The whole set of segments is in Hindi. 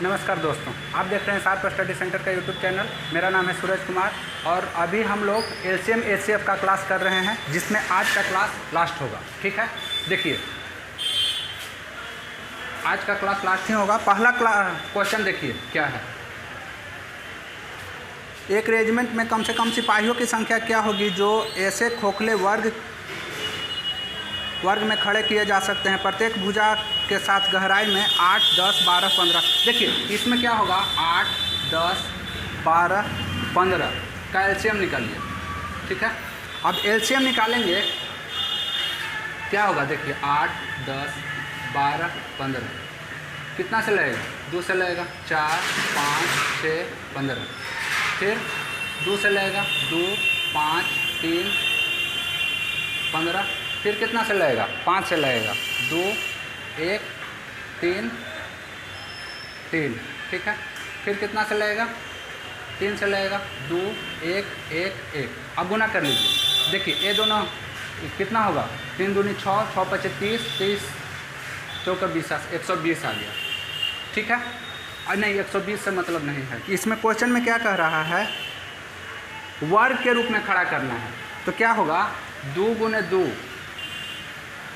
नमस्कार दोस्तों, आप देख रहे हैं शार्प स्टडी सेंटर का यूट्यूब चैनल। मेरा नाम है सूरज कुमार और अभी हम लोग एलसीएम एचसीएफ का क्लास कर रहे हैं, जिसमें आज का क्लास लास्ट होगा। ठीक है, देखिए आज का क्लास लास्ट ही होगा। पहला क्वेश्चन देखिए क्या है। एक रेजिमेंट में कम से कम सिपाहियों की संख्या क्या होगी जो ऐसे खोखले वर्ग में खड़े किए जा सकते हैं, प्रत्येक भुजा के साथ गहराई में 8, 10, 12, 15। देखिए इसमें क्या होगा, 8, 10, 12, 15 का एलसीएम निकालिए। ठीक है, अब एलसीएम निकालेंगे क्या होगा। देखिए 8, 10, 12, 15 कितना से लगेगा, 2 से लगेगा, 4, 5, 6, 15। फिर 2 से लगेगा, 2, 5, 3, 15। फिर कितना से लगेगा, 5 से लगेगा, 2, 1, 3, 3। ठीक है, फिर कितना से लगेगा, 3 से लगेगा, 2, 1, 1, 1। अब गुना कर लीजिए। देखिए ये दोनों कितना होगा, 3 दूनी 6, 6 पचे 30, 30 चौका 20, 120 आ गया। ठीक है, और नहीं 120 से मतलब नहीं है। इसमें क्वेश्चन में क्या कह रहा है, वर्ग के रूप में खड़ा करना है। तो क्या होगा, 2 गुने 2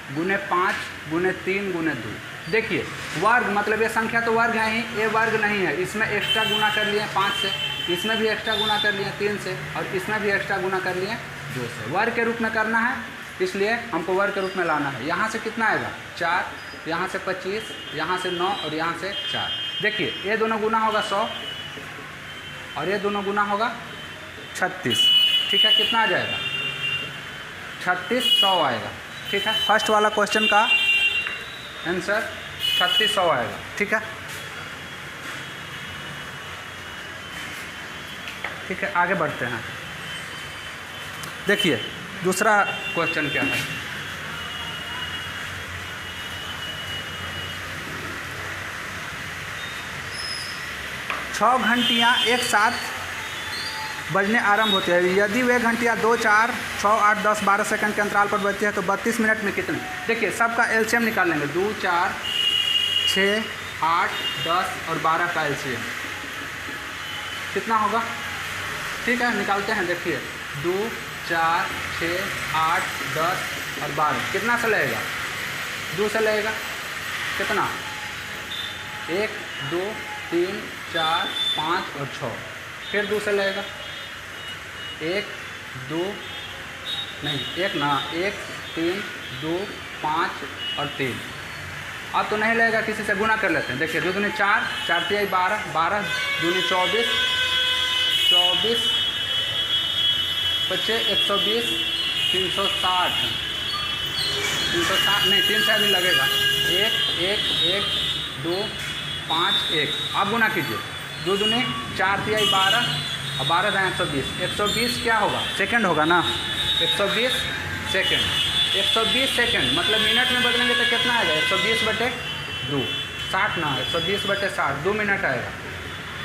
गुने 5 गुने 3 गुने 2। देखिए वर्ग मतलब ये संख्या तो वर्ग है ही, ये वर्ग नहीं है। इसमें एक्स्ट्रा गुना कर लिए 5 से, इसमें भी एक्स्ट्रा गुना कर लिए 3 से, और इसमें भी एक्स्ट्रा गुना कर लिए 2 से। वर्ग के रूप में करना है, इसलिए हमको वर्ग के रूप में लाना है। यहाँ से कितना आएगा, 4, यहाँ से 25, यहाँ से 9 और यहाँ से 4। देखिए ये दोनों गुना होगा 100 और ये दोनों गुना होगा 36। ठीक है, कितना आ जाएगा, 3600 आएगा। ठीक है, फर्स्ट वाला क्वेश्चन का आंसर 3600 आएगा। ठीक है, ठीक है, आगे बढ़ते हैं। देखिए दूसरा क्वेश्चन क्या है। छः घंटियाँ एक साथ बजने आरंभ होती है। यदि वे घंटियाँ 2, 4, 6, 8, 10, 12 सेकंड के अंतराल पर बजती है तो 32 मिनट में कितने। देखिए सबका एलसीएम निकाल लेंगे। 2, 4, 6, 8, 10 और 12 का एलसीएम कितना होगा। ठीक है, निकालते हैं। देखिए 2, 4, 6, 8, 10 और 12 कितना से लगेगा, 2 से लगेगा। कितना, 1, 2, 3, 4, 5 और 6। फिर 2 से लगेगा, 1, 2 नहीं 1 ना 1, 3, 2, 5 और 3। अब तो नहीं लगेगा, किसी से गुना कर लेते हैं। देखिए 2 दूनी 4, 4 तिहाई 12, 12 दूनी 24, 24 बच्चे 120, 360 नहीं 3 से अभी लगेगा। 1, 1, 1, 2, 5, 1। अब गुना कीजिए। 2 दूनी 4 तिहाई 12 और 12 दाएँ 120। 120 क्या होगा, सेकंड होगा ना, 120 सेकंड। 120 सेकंड मतलब मिनट में बदलेंगे तो कितना आएगा, 120/2 60 ना, 120/60 2 मिनट आएगा।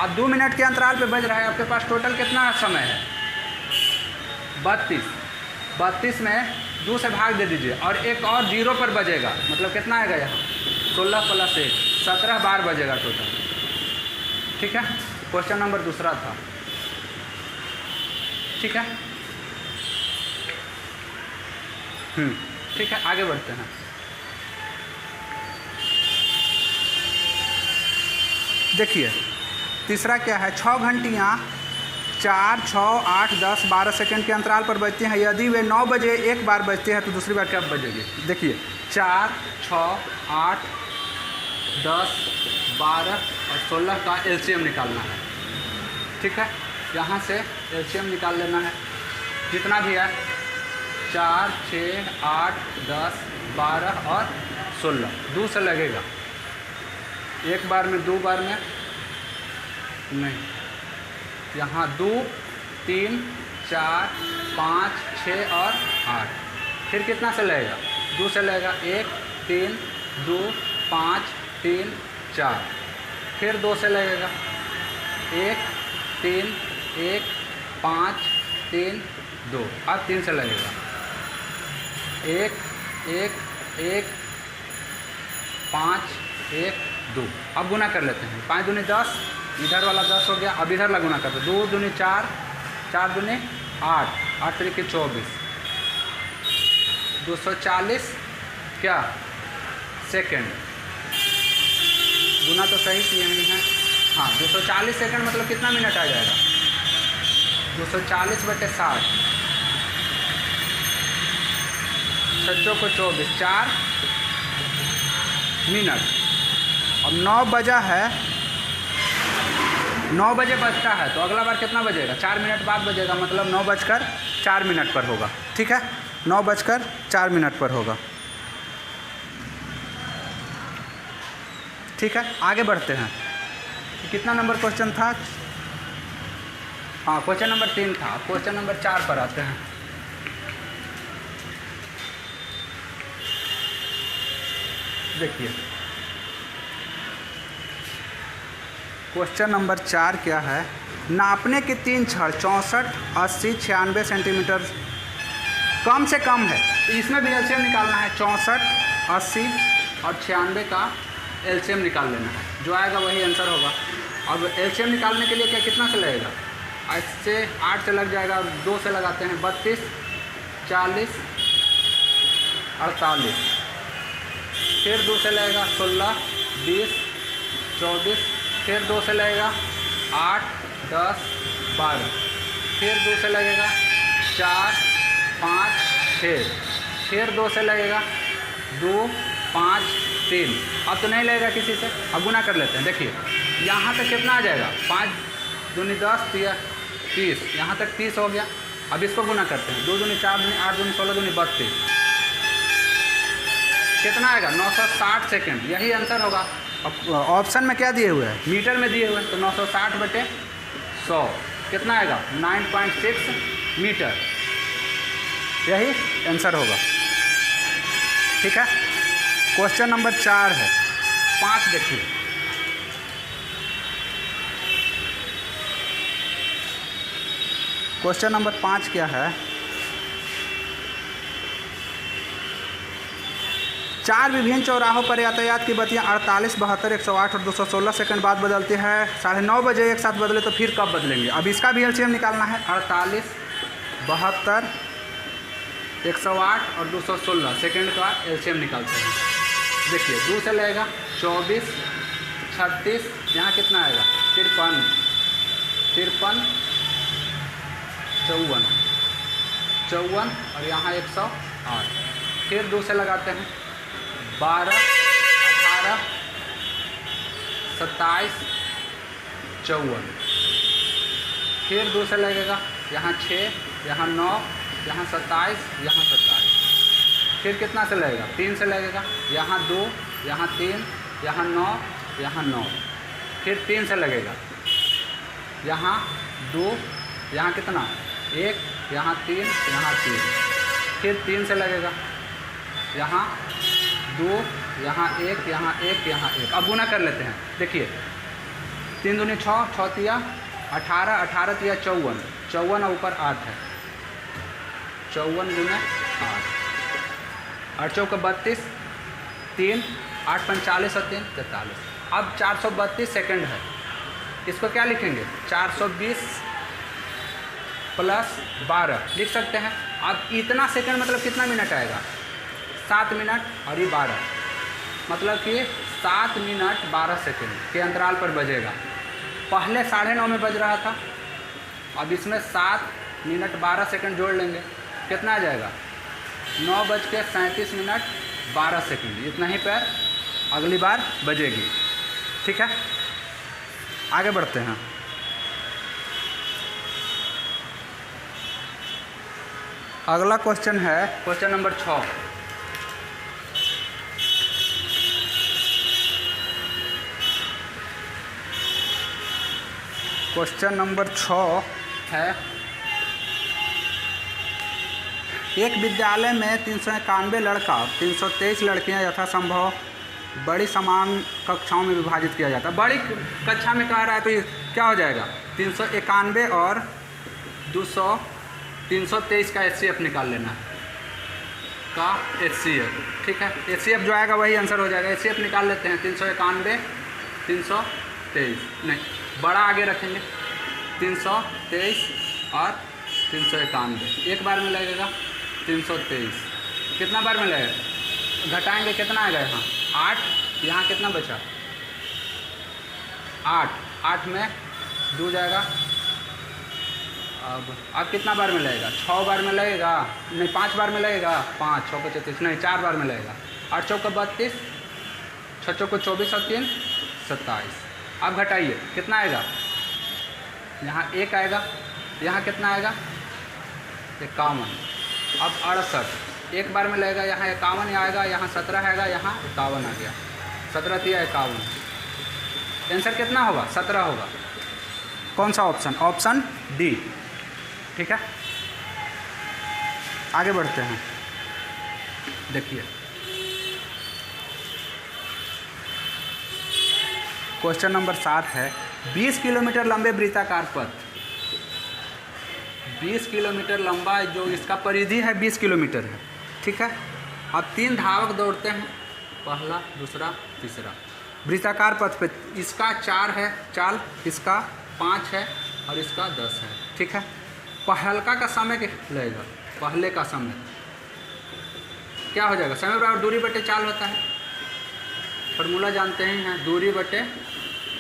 अब 2 मिनट के अंतराल पे बज रहा है। आपके पास टोटल कितना समय है, 32। 32 में 2 से भाग दे दीजिए और एक और 0 पर बजेगा, मतलब कितना आएगा यहाँ, 16 + 1 17 बार बजेगा टोटल। ठीक है, क्वेश्चन नंबर दूसरा था। ठीक है, ठीक है, आगे बढ़ते हैं। देखिए तीसरा क्या है, 6 घंटियाँ 4, 6, 8, 10, 12 सेकंड के अंतराल पर बजती हैं। यदि वे 9 बजे एक बार बजती है तो दूसरी बार कब बजेगी। देखिए 4, 6, 8, 10, 12 और 16 का एलसीएम निकालना है। ठीक है, यहाँ से एलसीएम निकाल लेना है जितना भी है, 4, 6, 8, 10, 12 और 16। 2 से लगेगा, एक बार में 2 बार में नहीं, यहाँ 2, 3, 4, 5, 6 और 8। फिर कितना से लगेगा, 2 से लगेगा, 1, 3, 2, 5, 3, 4। फिर 2 से लगेगा, 1, 3, 1, 5, 3, 2। अब 3 से लगेगा, 1, 1, 1, 5, 1 2। अब गुना कर लेते हैं, 5 दूनी 10, इधर वाला 10 हो गया। अब इधर ला गुना करते हैं, 2 दूनी 4, 4 दूनी 8, 8 तरीके 24, 240 क्या सेकेंड। गुना तो सही किए हैं। हाँ 240 सेकंड मतलब कितना मिनट आ जाएगा, 240/60, 6 को 24, 4 मिनट। अब 9 बजा है, 9 बजे बजता है तो अगला बार कितना बजेगा, 4 मिनट बाद बजेगा, मतलब 9:04 पर होगा। ठीक है, 9:04 पर होगा। ठीक है, आगे बढ़ते हैं। कितना नंबर क्वेश्चन था? हाँ क्वेश्चन नंबर 3 था। क्वेश्चन नंबर 4 पर आते हैं। देखिए क्वेश्चन नंबर 4 क्या है, नापने की 3 छड़ 64, 80, 96 सेंटीमीटर कम से कम है। तो इसमें भी एलसीएम निकालना है, 64, 80 और 96 का एलसीएम निकाल लेना है, जो आएगा वही आंसर होगा। अब एलसीएम निकालने के लिए क्या कितना से लगेगा, इससे 8 से लग जाएगा, 2 से लगाते हैं, 32, 40, 48, फिर 2 से लगेगा 16, 20, 24, फिर 2 से लगेगा 8, 10, 12, फिर 2 से लगेगा 4, 5, 6, फिर 2 से लगेगा 2, 5, 3। अब तो नहीं लगेगा किसी से। अब गुना कर लेते हैं। देखिए यहाँ तक कितना आ जाएगा, 5 दूनी 10, 30, यहाँ तक 30 हो गया। अब इसको गुना करते हैं, 2 दूनी 4 दूनी 8 दूनी 16 दूनी 32, कितना आएगा, 960 सेकेंड। यही आंसर होगा। अब ऑप्शन में क्या दिए हुए हैं, मीटर में दिए हुए हैं, तो 960/100 कितना आएगा, 9.6 मीटर। यही आंसर होगा। ठीक है, क्वेश्चन नंबर 4 है। 5 देखिए, क्वेश्चन नंबर 5 क्या है, 4 विभिन्न चौराहों पर यातायात की बत्तियां 48, 72, 108 और 216 सेकंड बाद बदलती है। 9:30 बजे एक साथ बदले तो फिर कब बदलेंगे। अब इसका भी एलसीएम निकालना है। 48, 72, 108 और 216 सेकंड का एलसीएम निकालते हैं। देखिए 2 से लगेगा 24, 36, यहाँ कितना आएगा, 53, 54, 54 और यहाँ 108। फिर 2 से लगाते हैं 12, 18, 27, 54, फिर 2 से लगेगा यहाँ 6, यहाँ 9, यहाँ 27, यहाँ 27, फिर कितना से लगेगा, 3 से लगेगा, यहाँ 2, यहाँ 3, यहाँ 9, यहाँ 9, फिर 3 से लगेगा, यहाँ 2, यहाँ कितना 1, यहाँ 3, यहाँ 3, फिर 3 से लगेगा, यहाँ 2, यहाँ 1, यहाँ 1, यहाँ 1। अब गुना कर लेते हैं। देखिए 3 दूनी 6, 6 तिया 18, 18 तिया 54, 54 और ऊपर 8 है, 54 गुना 8, 8 चौका 32, 3, 8 45 और 3 43। अब 432 सेकंड है, इसको क्या लिखेंगे, 420 + 12 लिख सकते हैं। अब इतना सेकंड मतलब कितना मिनट आएगा, 7 मिनट और ये 12, मतलब कि 7 मिनट 12 सेकंड के अंतराल पर बजेगा। पहले 9:30 में बज रहा था, अब इसमें 7 मिनट 12 सेकंड जोड़ लेंगे, कितना आ जाएगा, 9:37 इतना ही पर अगली बार बजेगी। ठीक है, आगे बढ़ते हैं। अगला क्वेश्चन है क्वेश्चन नंबर 6। क्वेश्चन नंबर 6 है, एक विद्यालय में 391 लड़का 323 लड़कियां यथासंभव बड़ी समान कक्षाओं में विभाजित किया जाता है। बड़ी कक्षा में कह रहा है तो ये क्या हो जाएगा, 391 और 323 का एचसीएफ निकाल लेना है। का HCF, ठीक है। HCF जो आएगा वही आंसर हो जाएगा। HCF निकाल लेते हैं, 391, 323, नहीं बड़ा आगे रखेंगे, 323 और 391, एक बार में लगेगा 323। कितना बार में लगेगा, घटाएंगे कितना आएगा यहाँ 8, यहाँ कितना बचा 8, 8 में 2 जाएगा। अब कितना बार में लगेगा, 6 बार में लगेगा, नहीं 5 बार में लगेगा, 5 6 को 34, नहीं 4 बार में लगेगा। 8 चौक 32, 6 चौक 24 और 3 27। अब घटाइए कितना आएगा, यहाँ 1 आएगा, यहाँ कितना आएगा 51। अब 68 एक बार में लगेगा, यहाँ 51 आएगा, यहाँ 17 आएगा, यहाँ 51 आ गया, 17 दिया 51। आंसर कितना होगा 17 होगा। कौन सा ऑप्शन, ऑप्शन डी, ठीक है। आगे बढ़ते हैं, देखिए क्वेश्चन नंबर 7 है, 20 किलोमीटर लंबे वृत्ताकार पथ, 20 किलोमीटर लंबा जो इसका परिधि है 20 किलोमीटर है, ठीक है। अब 3 धावक दौड़ते हैं, पहला दूसरा तीसरा, वृत्ताकार पथ पे। इसका 4 है चाल, इसका 5 है और इसका 10 है, ठीक है। पहलका का समय लगेगा, पहले का समय क्या हो जाएगा, समय बराबर दूरी बटे चाल होता है, फॉर्मूला जानते हैं, दूरी बटे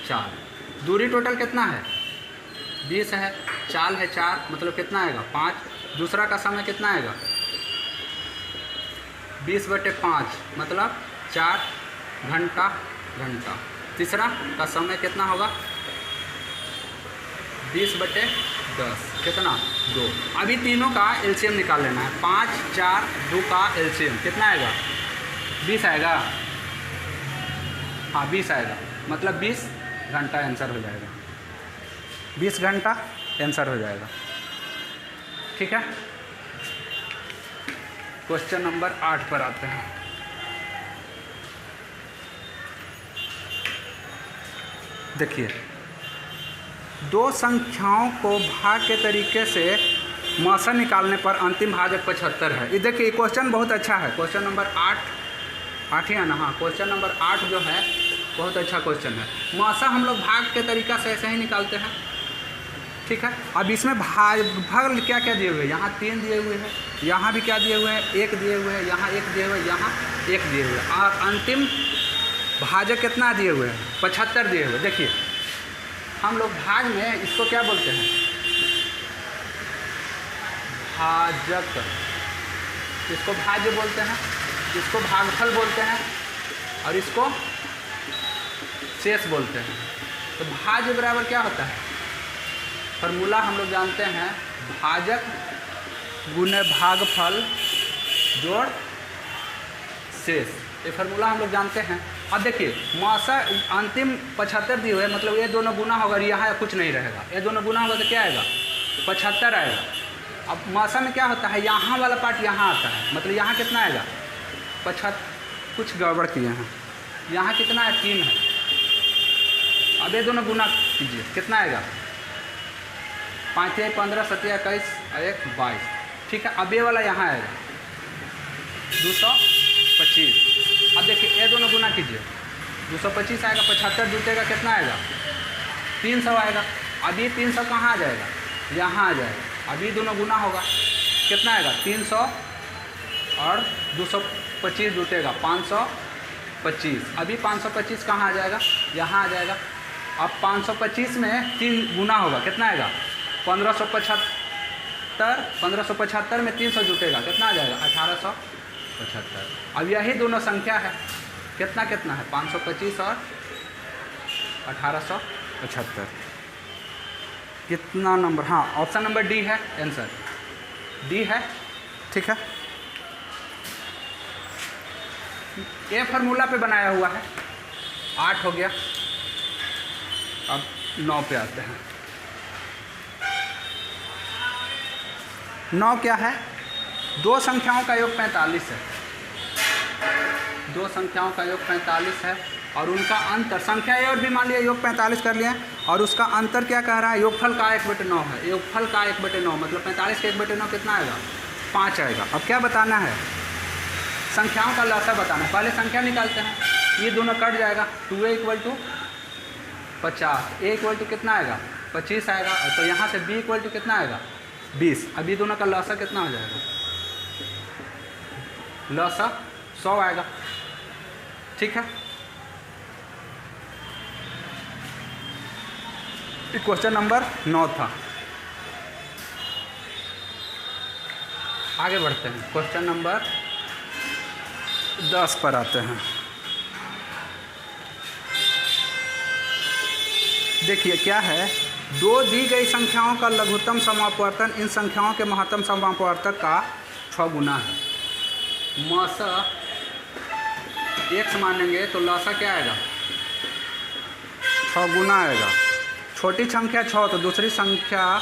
चाल। दूरी टोटल कितना है 20 है, चाल है 4, मतलब कितना आएगा 5। दूसरा का समय कितना आएगा 20 बटे 5, मतलब 4 घंटा घंटा। तीसरा का समय कितना होगा 20 बटे 10, कितना 2। अभी तीनों का एलसीएम निकाल लेना है, 5 4 2 का एलसीएम कितना आएगा 20 आएगा, हाँ 20 आएगा, मतलब 20 घंटा आंसर हो जाएगा, 20 घंटा आंसर हो जाएगा, ठीक है। क्वेश्चन नंबर 8 पर आते हैं। देखिए, दो संख्याओं को भाग के तरीके से मौसा निकालने पर अंतिम भाजक 75 है। ये देखिए क्वेश्चन बहुत अच्छा है, क्वेश्चन नंबर 8 ही है ना, हाँ क्वेश्चन नंबर 8 जो है बहुत अच्छा क्वेश्चन है। मौसा हम लोग भाग के तरीका से ऐसे ही निकालते हैं, ठीक है। अब इसमें भाग क्या क्या दिए हुए हैं, यहाँ 3 दिए हुए हैं, यहाँ भी क्या दिए हुए हैं 1 दिए हुए हैं, यहाँ 1 दिए हुए हैं, यहाँ 1 दिए हुए हैं, और अंतिम भाजक कितना दिए हुए हैं 75 दिए हुए। देखिए हम लोग भाग में इसको क्या बोलते हैं, भाजक, इसको भाज्य बोलते हैं, इसको भागफल बोलते हैं और इसको शेष बोलते हैं। तो भाज्य बराबर क्या होता है, फॉर्मूला हम लोग जानते हैं, भाजक गुने भागफल जोड़ शेष, ये फार्मूला हम लोग जानते हैं। अब देखिए मौसा अंतिम 75 दिए हुए, मतलब ये दोनों गुना होगा, यहाँ कुछ नहीं रहेगा, ये दोनों गुना होगा तो क्या आएगा 75 आएगा। अब मौसा में क्या होता है, यहाँ वाला पार्ट यहाँ आता है, मतलब यहाँ कितना आएगा 75, कुछ गड़बड़ किए हैं, यहाँ कितना है 3 है। अब ये दोनों गुना कीजिए, कितना आएगा 5 या 15 7 या 21 और 1 22, ठीक है। अब ये वाला यहाँ आएगा 225। अब देखिए ये दोनों गुना कीजिए, 225 आएगा, 75 जुटेगा, कितना आएगा 300 आएगा। अब ये 300 कहाँ आ जाएगा, यहाँ आ जाएगा। अभी दोनों गुना होगा, कितना आएगा 300 और 225 जुटेगा 525। अभी 525 कहाँ आ जाएगा, यहाँ आ जाएगा। अब 525 में 3 गुना होगा, कितना आएगा 1575। 1575 में 300 जुटेगा, कितना आ जाएगा 1875। अब यही दोनों संख्या है, कितना कितना है 525 और 1875। कितना नंबर, हाँ ऑप्शन नंबर डी है, आंसर डी है, ठीक है। ये फार्मूला पे बनाया हुआ है। 8 हो गया, अब 9 पे आते हैं। 9 क्या है, दो संख्याओं का योग 45 है, दो संख्याओं का योग 45 है और उनका अंतर, संख्या ए और बी मान लिया, योग 45 कर लिया, और उसका अंतर क्या कह रहा है, योगफल का 1/9 है। योगफल का 1/9 मतलब 45 के 1/9 कितना आएगा 5 आएगा। अब क्या बताना है, संख्याओं का लसा बताना है। पहले संख्या निकालते हैं, ये दोनों कट जाएगा, 2a = 50, a = कितना आएगा 25 आएगा, और तो यहाँ से b = कितना आएगा 20। अब ये दोनों का लसा कितना हो जाएगा, लसा 100 आएगा। ठीक है, क्वेश्चन नंबर 9 था। आगे बढ़ते हैं, क्वेश्चन नंबर 10 पर आते हैं। देखिए क्या है, दो दी गई संख्याओं का लघुत्तम समापवर्तन इन संख्याओं के महत्तम समापवर्तक का 6 गुना है। मसा x मानेंगे तो लसा क्या आएगा 6 गुना आएगा। छोटी संख्या 6 तो दूसरी संख्या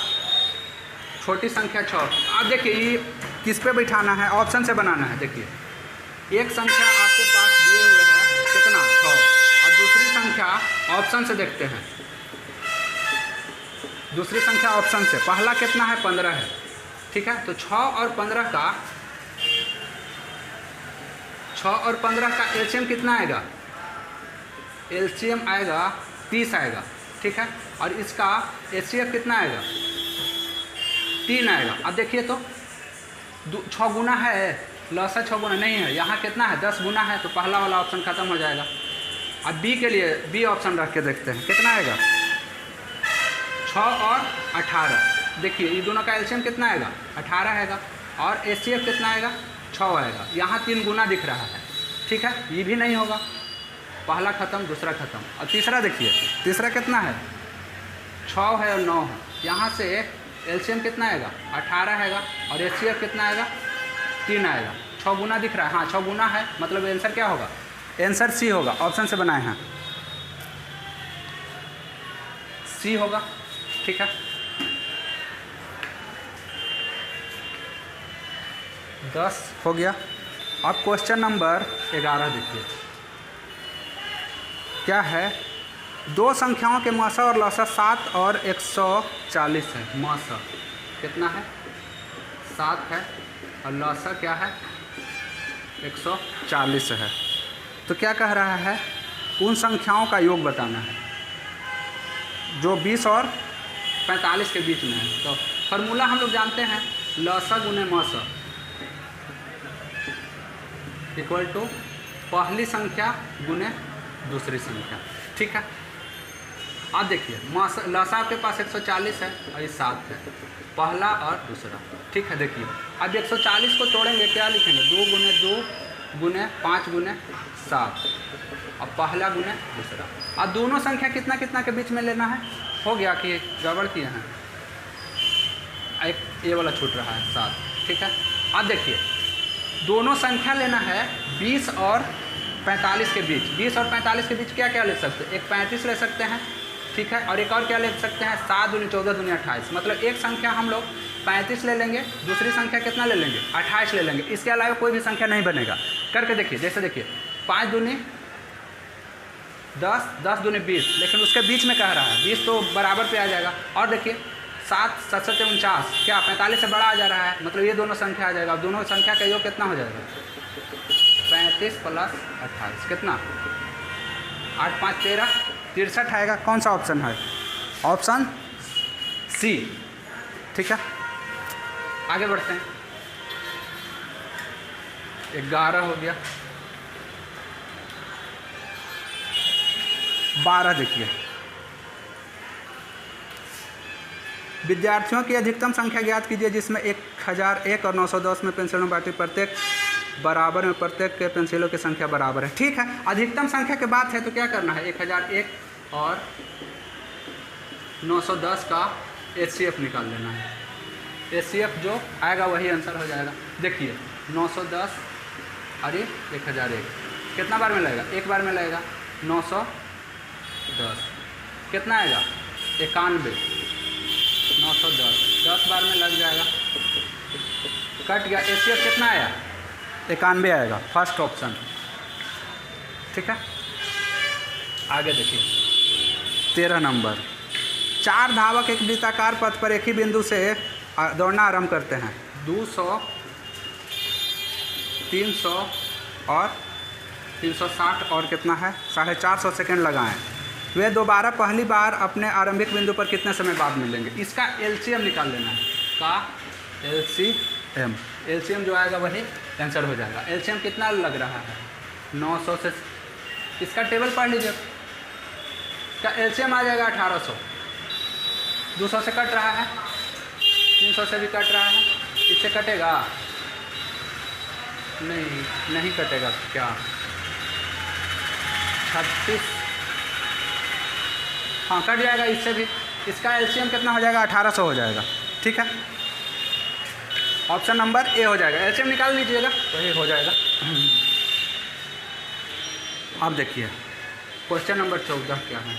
छोटी संख्या 6। अब देखिए ये किस पे बिठाना है, ऑप्शन से बनाना है। देखिए एक संख्या आपके पास दिए हुए है कितना 6, और दूसरी संख्या ऑप्शन से देखते हैं। दूसरी संख्या ऑप्शन से पहला कितना है 15 है। ठीक है, तो 6 और 15 का एलसीएम कितना आएगा, एलसीएम आएगा 30 आएगा। ठीक है, और इसका एचसीएफ कितना आएगा 3 आएगा। अब देखिए तो 6 गुना है, लसा 6 गुना नहीं है, यहाँ कितना है 10 गुना है, तो पहला वाला ऑप्शन ख़त्म हो जाएगा। अब बी के लिए बी ऑप्शन रख के देखते हैं कितना आएगा 6 और 18। देखिए ये दोनों का एलसीएम कितना आएगा 18 आएगा, और एचसीएफ कितना आएगा 6 आएगा। यहाँ 3 गुना दिख रहा है। ठीक है, ये भी नहीं होगा, पहला ख़त्म दूसरा ख़त्म। और तीसरा देखिए, तीसरा कितना है 6 है और 9 है, यहाँ से एलसीएम कितना आएगा 18 आएगा, और एचसीएफ कितना आएगा 3 आएगा। 6 गुना दिख रहा है, हाँ 6 गुना है, मतलब आंसर क्या होगा, आंसर सी होगा। ऑप्शन से बनाए हैं सी होगा। ठीक है, 10 हो गया। अब क्वेश्चन नंबर 11 देखिए क्या है, दो संख्याओं के मसा और लसा 7 और 140 है। मसा कितना है 7 है, और लसा क्या है 140 है। तो क्या कह रहा है, उन संख्याओं का योग बताना है जो 20 और 45 के बीच में है। तो फार्मूला हम लोग जानते हैं, लसा गुने मसा इक्वल टू पहली संख्या गुने दूसरी संख्या। ठीक है, अब देखिए लसा आपके पास 140 है और ये 7 है, पहला और दूसरा। ठीक है, देखिए अब 140 को तोड़ेंगे, क्या लिखेंगे 2 गुने 2 गुने 5 गुने 7, और पहला गुने दूसरा। अब दोनों संख्या कितना कितना के बीच में लेना है, हो गया कि गड़बड़ किए हैं, एक ये वाला छूट रहा है 7। ठीक है, अब देखिए दोनों संख्या लेना है 20 और 45 के बीच। 20 और 45 के बीच क्या क्या ले सकते हैं, एक 35 ले सकते हैं। ठीक है, और एक और क्या ले सकते हैं 7 दूनी 14 दूनी 28। मतलब एक संख्या हम लोग 35 ले लेंगे, दूसरी संख्या कितना ले लेंगे 28 ले लेंगे। इसके अलावा कोई भी संख्या नहीं बनेगा। करके देखिए, जैसे देखिए 5 दूनी 10, 10 दूनी 20, लेकिन उसके बीच में कह रहा है 20 तो बराबर पे आ जाएगा। और देखिए 7 7 7 49 क्या 45 से बड़ा आ जा रहा है, मतलब ये दोनों संख्या आ जाएगा। दोनों संख्या का योग कितना हो जाएगा 35 + 28 कितना 8 5 13 63 आएगा। कौन सा ऑप्शन है, ऑप्शन सी। ठीक है, आगे बढ़ते हैं। 11 हो गया, 12 देखिए, विद्यार्थियों की अधिकतम संख्या ज्ञात कीजिए जिसमें 1001 और 910 में पेंसिलों बांटी, प्रत्येक बराबर में प्रत्येक के पेंसिलों की संख्या बराबर है। ठीक है, अधिकतम संख्या की बात है तो क्या करना है, 1001 और 910 का एचसीएफ निकाल लेना है। एचसीएफ जो आएगा वही आंसर हो जाएगा। देखिए 910 और ये 1001 कितना बार में लगेगा, एक बार में लगेगा। 910 कितना आएगा 91, 910 10 बार में लग जाएगा, कट गया। एचसीएफ कितना आया 91 आएगा, फर्स्ट ऑप्शन। ठीक है, आगे देखिए 13 नंबर। 4 धावक एक वृत्ताकार पथ पर एक ही बिंदु से दौड़ना आरंभ करते हैं। 200, 300, और 360 और कितना है 450 सेकेंड लगाएं। वे दोबारा पहली बार अपने आरंभिक बिंदु पर कितने समय बाद मिलेंगे। इसका एलसीएम निकाल लेना है। का एलसीएम जो आएगा वही आंसर हो जाएगा। एलसीएम कितना लग रहा है 900 से, इसका टेबल पढ़ लीजिए। इसका एलसीएम आ जाएगा 1800। 200 से कट रहा है, 300 से भी कट रहा है, इससे कटेगा नहीं कटेगा क्या 36, हाँ कट जाएगा इससे भी। इसका एलसीएम कितना हो जाएगा 1800 हो जाएगा। ठीक है, ऑप्शन नंबर ए हो जाएगा। एलसीएम निकाल लीजिएगा तो ये हो जाएगा। अब देखिए क्वेश्चन नंबर 14 क्या है।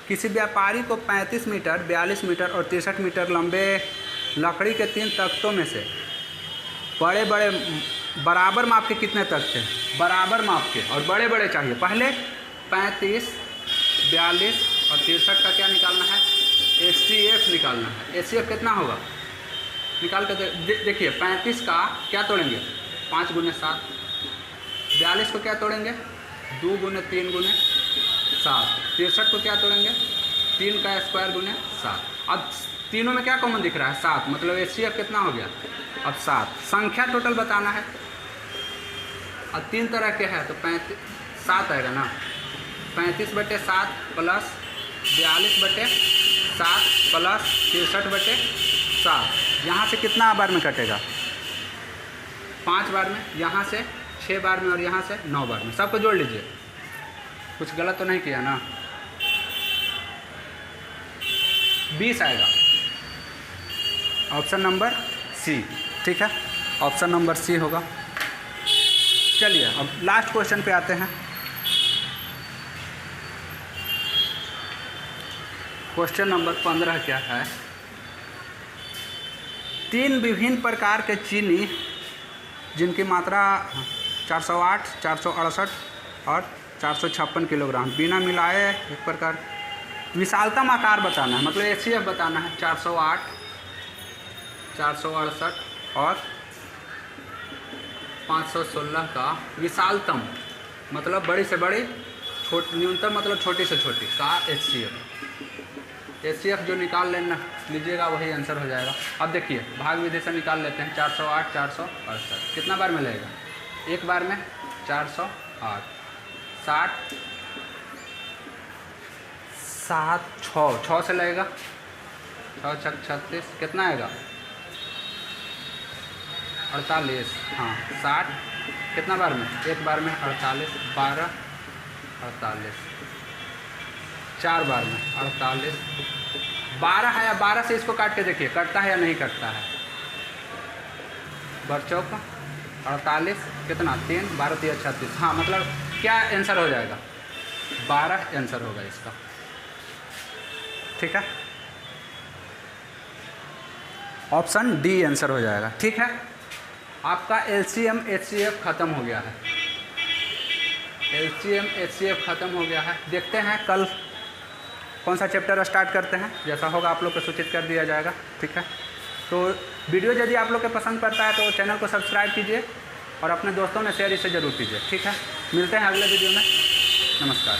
किसी व्यापारी को 35 मीटर, 42 मीटर और 63 मीटर लंबे लकड़ी के 3 तख्तों में से बड़े बड़े बराबर माप के कितने तख्त थे, बराबर माप के और बड़े बड़े चाहिए। पहले 35, 42 और 63 का क्या निकालना है, HCF निकालना है। HCF कितना होगा निकाल कर देखिए। 35 का क्या तोड़ेंगे 5 गुने 7, 42 को क्या तोड़ेंगे 2 गुने 3 गुने 7, 63 को क्या तोड़ेंगे 3 का स्क्वायर गुने 7। अब तीनों में क्या कॉमन दिख रहा है 7, मतलब HCF कितना हो गया अब 7। संख्या टोटल बताना है। अब 3 तरह के हैं तो 7 आएगा ना। 35/7 प्लस 42/7 प्लस 63/7। यहाँ से कितना बार में कटेगा 5 बार में, यहाँ से 6 बार में और यहाँ से 9 बार में। सबको जोड़ लीजिए, कुछ गलत तो नहीं किया ना। 20 आएगा ऑप्शन नंबर सी। ठीक है, ऑप्शन नंबर सी होगा। चलिए अब लास्ट क्वेश्चन पे आते हैं। क्वेश्चन नंबर 15 क्या है। 3 विभिन्न प्रकार के चीनी जिनकी मात्रा 408, 468 और 456 किलोग्राम बिना मिलाए एक प्रकार विशालतम आकार बताना है, मतलब HCF बताना है। 408, 468 और 516 का विशालतम मतलब बड़ी से बड़ी, न्यूनतम मतलब छोटी से छोटी का HCF जो निकाल लेना लीजिएगा वही आंसर हो जाएगा। अब देखिए भाग विधि से निकाल लेते हैं। 408, 468 कितना बार में लगेगा एक बार में 408, 60, 7, 6 से लगेगा 6 6 36 कितना आएगा 48, हाँ 60 कितना बार में एक बार में 48, 12, 48 4 बार में 48, 12 है या 12 से इसको काट के देखिए कटता है या नहीं कटता है। बरचौक 48 कितना 3, 12 3 36, हाँ मतलब क्या आंसर हो जाएगा 12 आंसर होगा इसका। ठीक है, ऑप्शन डी आंसर हो जाएगा। ठीक है, आपका LCM HCF ख़त्म हो गया है। LCM HCF ख़त्म हो गया है। देखते हैं कल कौन सा चैप्टर स्टार्ट करते हैं, जैसा होगा आप लोग को सूचित कर दिया जाएगा। ठीक है, तो वीडियो यदि आप लोग के पसंद पड़ता है तो चैनल को सब्सक्राइब कीजिए और अपने दोस्तों में शेयर इसे ज़रूर कीजिए। ठीक है, मिलते हैं अगले वीडियो में। नमस्कार।